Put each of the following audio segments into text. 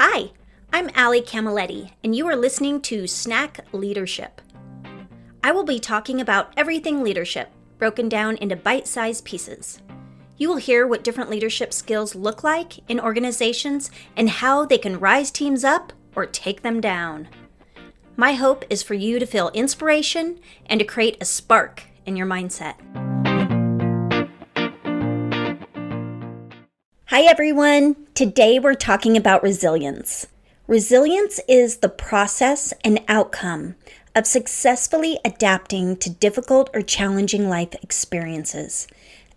Hi, I'm Ali Cammelletti, and you are listening to Snack Leadership. I will be talking about everything leadership, broken down into bite-sized pieces. You will hear what different leadership skills look like in organizations and how they can rise teams up or take them down. My hope is for you to feel inspiration and to create a spark in your mindset. Hi everyone! Today we're talking about resilience. Resilience is the process and outcome of successfully adapting to difficult or challenging life experiences,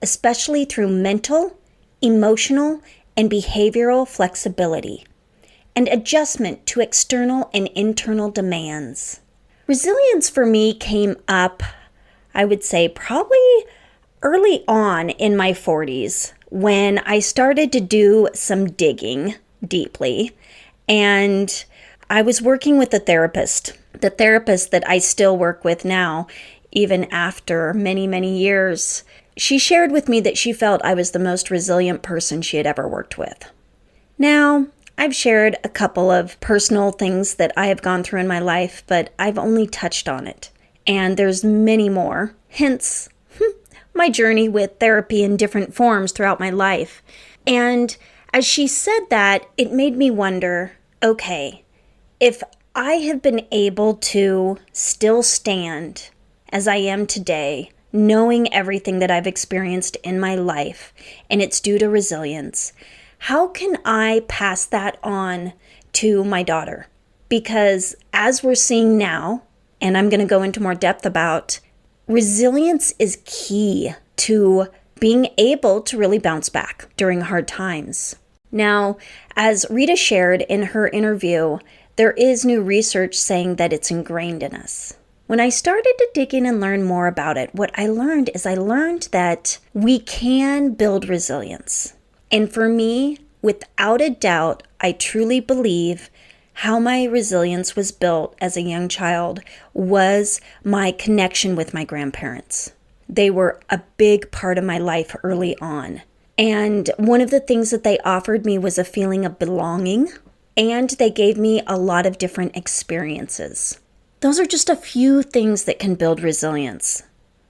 especially through mental, emotional, and behavioral flexibility, and adjustment to external and internal demands. Resilience for me came up, I would say, probably early on in my 40s when I started to do some digging deeply, and I was working with a therapist, the therapist that I still work with now, even after many, many years. She shared with me that she felt I was the most resilient person she had ever worked with. Now, I've shared a couple of personal things that I have gone through in my life, but I've only touched on it. And there's many more, hence my journey with therapy in different forms throughout my life. And as she said that, it made me wonder, okay, if I have been able to still stand as I am today, knowing everything that I've experienced in my life, and it's due to resilience, how can I pass that on to my daughter? Because as we're seeing now, and I'm going to go into more depth about, resilience is key to being able to really bounce back during hard times. Now, as Rita shared in her interview, there is new research saying that it's ingrained in us. When I started to dig in and learn more about it, what I learned that we can build resilience. And for me, without a doubt, I truly believe how my resilience was built as a young child was my connection with my grandparents. They were a big part of my life early on. And one of the things that they offered me was a feeling of belonging, and they gave me a lot of different experiences. Those are just a few things that can build resilience.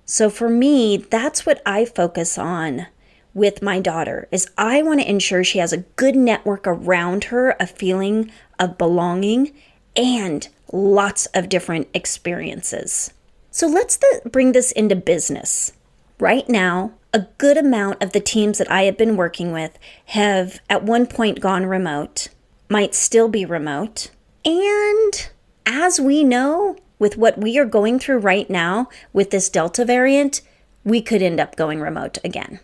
So for me, that's what I focus on with my daughter, is I want to ensure she has a good network around her, a feeling of belonging, and lots of different experiences. So let's bring this into business. Right now, a good amount of the teams that I have been working with have at one point gone remote, might still be remote, and as we know, with what we are going through right now with this Delta variant, we could end up going remote again.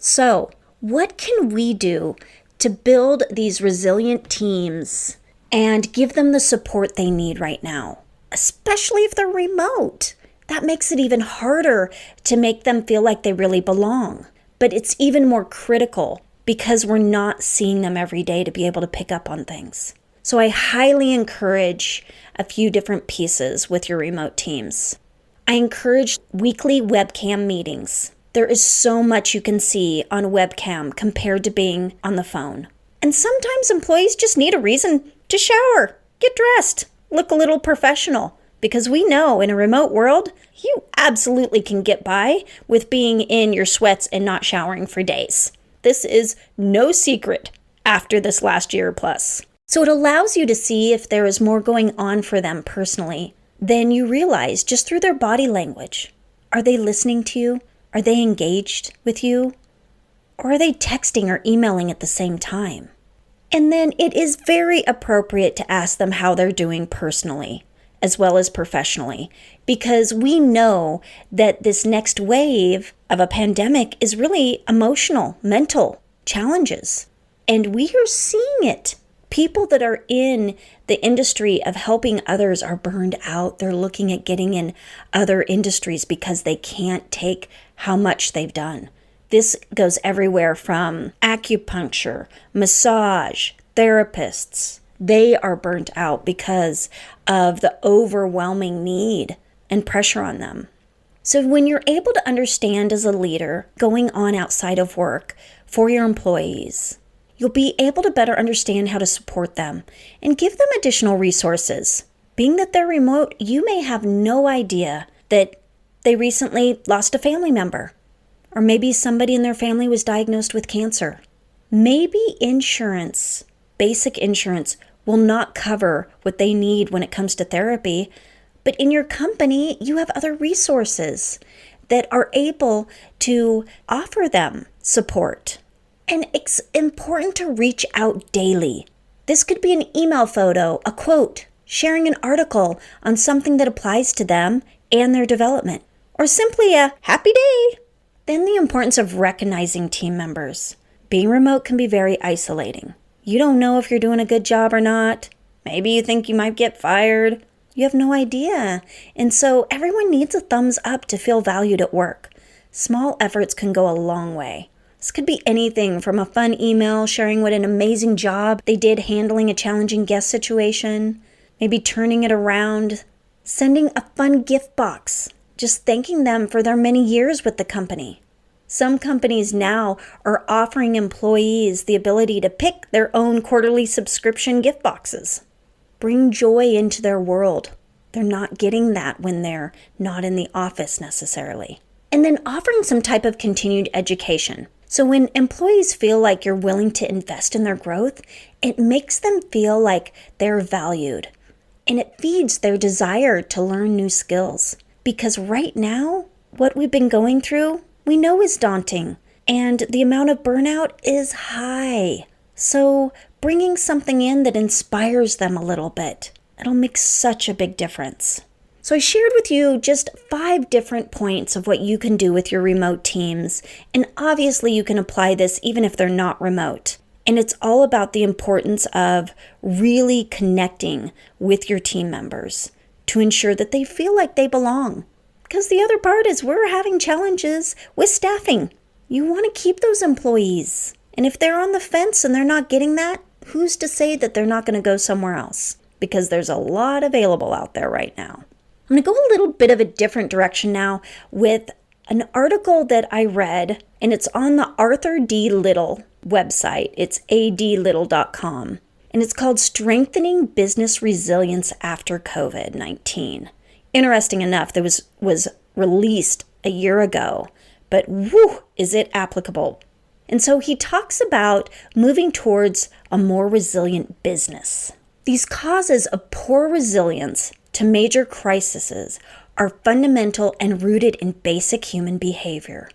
So, what can we do to build these resilient teams and give them the support they need right now, especially if they're remote? That makes it even harder to make them feel like they really belong. But it's even more critical because we're not seeing them every day to be able to pick up on things. So I highly encourage a few different pieces with your remote teams. I encourage weekly webcam meetings. There is so much you can see on webcam compared to being on the phone. And sometimes employees just need a reason to shower, get dressed, look a little professional. Because we know in a remote world, you absolutely can get by with being in your sweats and not showering for days. This is no secret after this last year plus. So it allows you to see if there is more going on for them personally than you realize just through their body language. Are they listening to you? Are they engaged with you? Or are they texting or emailing at the same time? And then it is very appropriate to ask them how they're doing personally as well as professionally, because we know that this next wave of a pandemic is really emotional, mental challenges. And we are seeing it. People that are in the industry of helping others are burned out. They're looking at getting in other industries because they can't take how much they've done. This goes everywhere from acupuncture, massage, therapists. They are burnt out because of the overwhelming need and pressure on them. So when you're able to understand as a leader going on outside of work for your employees, you'll be able to better understand how to support them and give them additional resources. Being that they're remote, you may have no idea that they recently lost a family member, or maybe somebody in their family was diagnosed with cancer. Maybe insurance, basic insurance, will not cover what they need when it comes to therapy, but in your company, you have other resources that are able to offer them support. And it's important to reach out daily. This could be an email photo, a quote, sharing an article on something that applies to them and their development, or simply a happy day. Then the importance of recognizing team members. Being remote can be very isolating. You don't know if you're doing a good job or not. Maybe you think you might get fired. You have no idea. And so everyone needs a thumbs up to feel valued at work. Small efforts can go a long way. This could be anything from a fun email sharing what an amazing job they did handling a challenging guest situation, maybe turning it around, sending a fun gift box, just thanking them for their many years with the company. Some companies now are offering employees the ability to pick their own quarterly subscription gift boxes. Bring joy into their world. They're not getting that when they're not in the office necessarily. And then offering some type of continued education. So when employees feel like you're willing to invest in their growth, it makes them feel like they're valued. And it feeds their desire to learn new skills. Because right now, what we've been going through, we know is daunting. And the amount of burnout is high. So bringing something in that inspires them a little bit, it'll make such a big difference. So I shared with you just 5 different points of what you can do with your remote teams. And obviously you can apply this even if they're not remote. And it's all about the importance of really connecting with your team members to ensure that they feel like they belong. Because the other part is we're having challenges with staffing. You want to keep those employees. And if they're on the fence and they're not getting that, who's to say that they're not going to go somewhere else? Because there's a lot available out there right now. I'm going to go a little bit of a different direction now with an article that I read, and it's on the Arthur D. Little website. It's adlittle.com. And it's called Strengthening Business Resilience After COVID-19. Interesting enough, that was released a year ago, but whew, is it applicable? And so he talks about moving towards a more resilient business. These causes of poor resilience to major crises are fundamental and rooted in basic human behavior.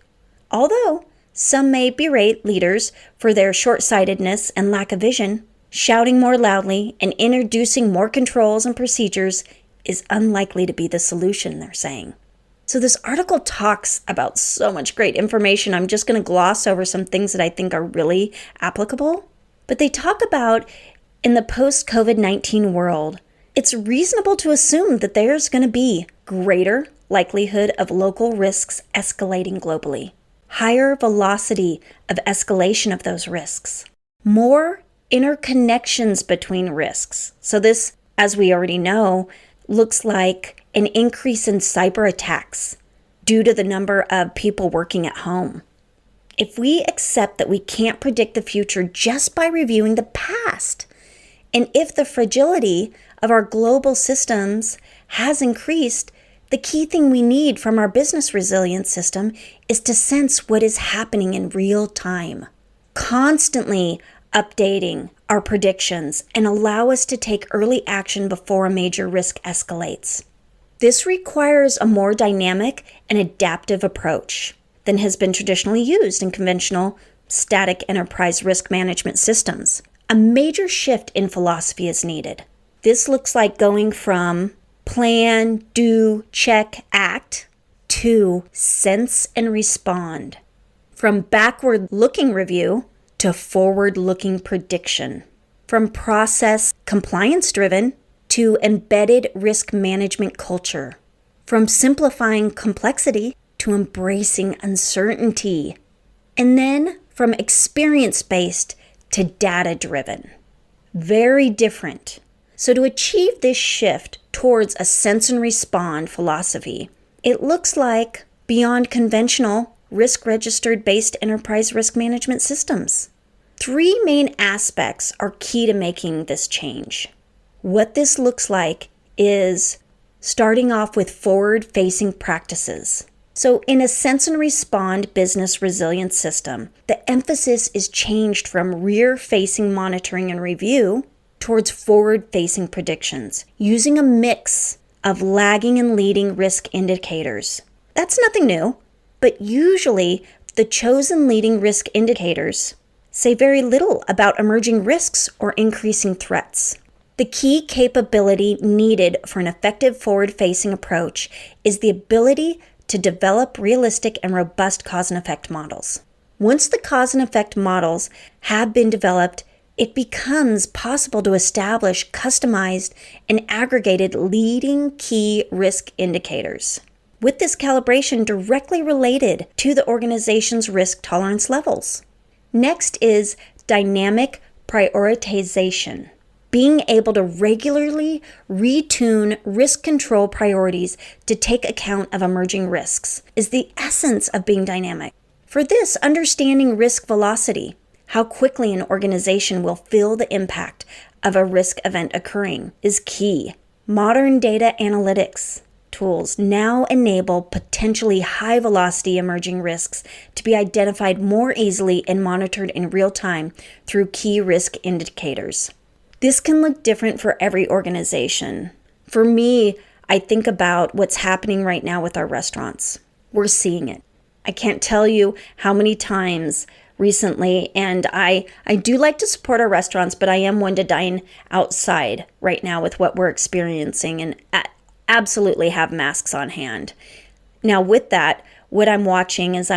Although some may berate leaders for their short-sightedness and lack of vision, shouting more loudly and introducing more controls and procedures is unlikely to be the solution, they're saying. So this article talks about so much great information. I'm just going to gloss over some things that I think are really applicable. But they talk about in the post-COVID-19 world, it's reasonable to assume that there's going to be greater likelihood of local risks escalating globally, higher velocity of escalation of those risks, more interconnections between risks. So this, as we already know, looks like an increase in cyber attacks due to the number of people working at home. If we accept that we can't predict the future just by reviewing the past, and if the fragility of our global systems has increased, the key thing we need from our business resilience system is to sense what is happening in real time, constantly updating our predictions and allow us to take early action before a major risk escalates. This requires a more dynamic and adaptive approach than has been traditionally used in conventional static enterprise risk management systems. A major shift in philosophy is needed. This looks like going from plan, do, check, act to sense and respond. From backward-looking review to forward-looking prediction. From process compliance-driven to embedded risk management culture. From simplifying complexity to embracing uncertainty. And then from experience-based to data-driven. Very different. So to achieve this shift towards a sense and respond philosophy, it looks like beyond conventional risk-registered based enterprise risk management systems. Three main aspects are key to making this change. What this looks like is starting off with forward-facing practices. So in a sense and respond business resilience system, the emphasis is changed from rear-facing monitoring and review towards forward-facing predictions, using a mix of lagging and leading risk indicators. That's nothing new, but usually the chosen leading risk indicators say very little about emerging risks or increasing threats. The key capability needed for an effective forward-facing approach is the ability to develop realistic and robust cause and effect models. Once the cause and effect models have been developed, it becomes possible to establish customized and aggregated leading key risk indicators, with this calibration directly related to the organization's risk tolerance levels. Next is dynamic prioritization. Being able to regularly retune risk control priorities to take account of emerging risks is the essence of being dynamic. For this, understanding risk velocity, how quickly an organization will feel the impact of a risk event occurring, is key. Modern data analytics tools now enable potentially high-velocity emerging risks to be identified more easily and monitored in real time through key risk indicators. This can look different for every organization. For me, I think about what's happening right now with our restaurants. We're seeing it. I can't tell you how many times recently, and I do like to support our restaurants, but I am one to dine outside right now with what we're experiencing and absolutely have masks on hand. Now with that, what I'm watching is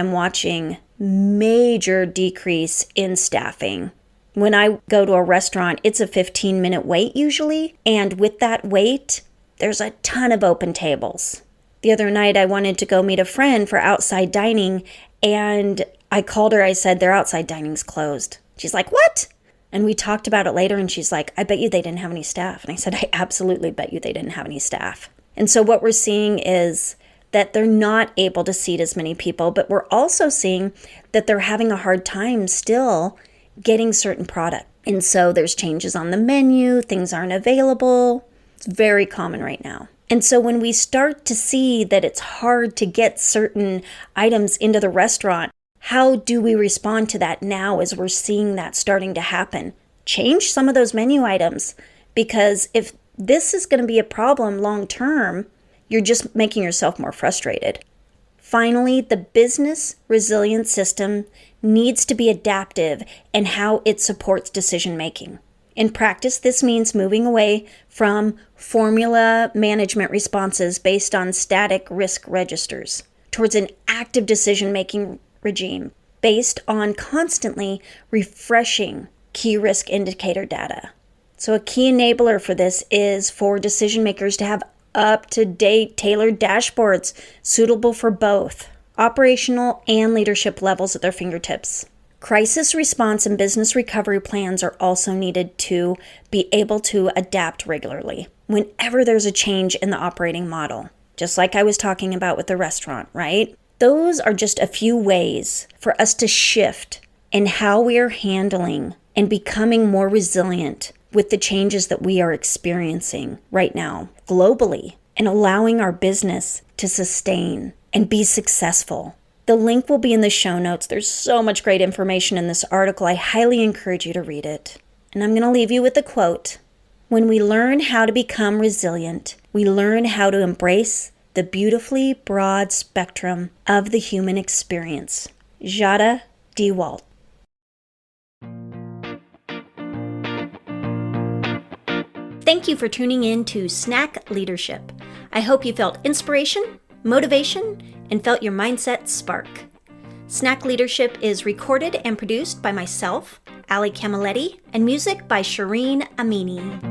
major decrease in staffing. When I go to a restaurant, it's a 15-minute wait usually, and with that wait, there's a ton of open tables. The other night, I wanted to go meet a friend for outside dining, and I called her. I said, their outside dining's closed. She's like, what? And we talked about it later, and she's like, I bet you they didn't have any staff. And I said, I absolutely bet you they didn't have any staff. And so what we're seeing is that they're not able to seat as many people, but we're also seeing that they're having a hard time still getting certain product. And so there's changes on the menu, things aren't available. It's very common right now. And so when we start to see that it's hard to get certain items into the restaurant, how do we respond to that now as we're seeing that starting to happen? Change some of those menu items, because if this is going to be a problem long term, you're just making yourself more frustrated. Finally, the business resilience system needs to be adaptive in how it supports decision making. In practice, this means moving away from formula management responses based on static risk registers towards an active decision-making regime based on constantly refreshing key risk indicator data. So a key enabler for this is for decision makers to have up-to-date tailored dashboards suitable for both operational and leadership levels at their fingertips. Crisis response and business recovery plans are also needed to be able to adapt regularly whenever there's a change in the operating model, just like I was talking about with the restaurant, right? Those are just a few ways for us to shift in how we are handling and becoming more resilient with the changes that we are experiencing right now globally, and allowing our business to sustain and be successful. The link will be in the show notes. There's so much great information in this article. I highly encourage you to read it. And I'm going to leave you with a quote. When we learn how to become resilient, we learn how to embrace the beautifully broad spectrum of the human experience. Jaeda Dewalt. Thank you for tuning in to Snack Leadership. I hope you felt inspiration, motivation, and felt your mindset spark. Snack Leadership is recorded and produced by myself, Ali Cammelletti, and music by Shireen Amini.